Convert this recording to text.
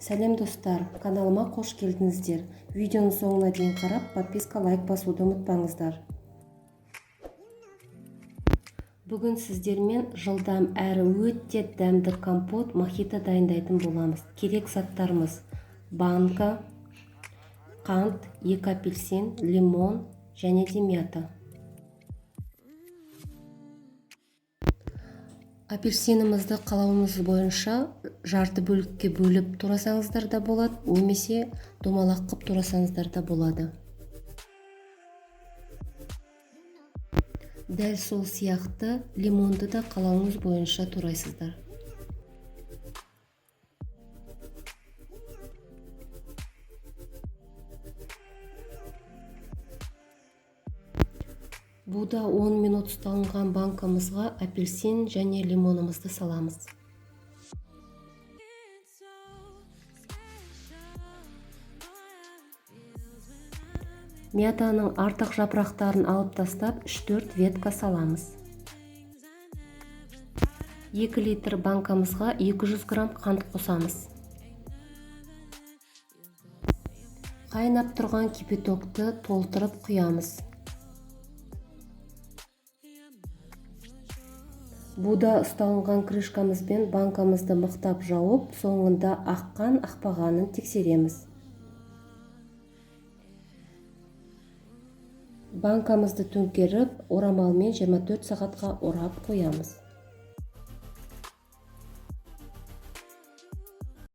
Сәлем достар, каналыма қош келдіңіздер. Видеоны соңына дейін қарап, подписка, лайк басуды ұмытпаңыздар. Бүгін сіздермен жылдам әрі өте дәмді компот мохито дайындайтын боламыз. Керек заттарымыз: банка, қант, 2 апельсин, лимон және де мята. Апельсинімізді қалауымыз бойынша жарты бөлікке бөліп турасаңыздар да болады, немесе домалақ қып турасаңыздар да болады. Дәл сол сияқты лимонды да қалауыңыз бойынша турайсыздар. Бұда 10 минут ұсталынған банкамызға апельсин және лимонымызды саламыз. Мятаның артық жапырақтарын алып тастап 3-4 ветка саламыз. 2 литр банкамызға 200 грамм қант қосамыз. Қайнап тұрған кипятокты толтырып құямыз. Бұда ұсталынған крышкамызбен банкамызды мықтап жауып, соңында аққан-ақпағанын тексереміз. Банкамызды төңкеріп, орамалмен 24 сағатқа орап қоямыз.